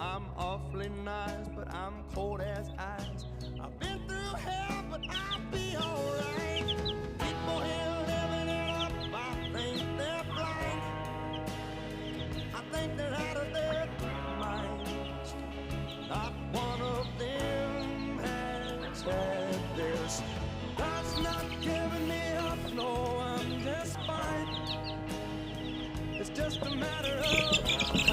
I'm awfully nice, but I'm cold as ice. I've been through hell, but I'll be alright. People here living it up, I think they're blind. I think they're out of their minds. Not one of them has had this. God's not giving me up, no, I'm just fine. It's just a matter of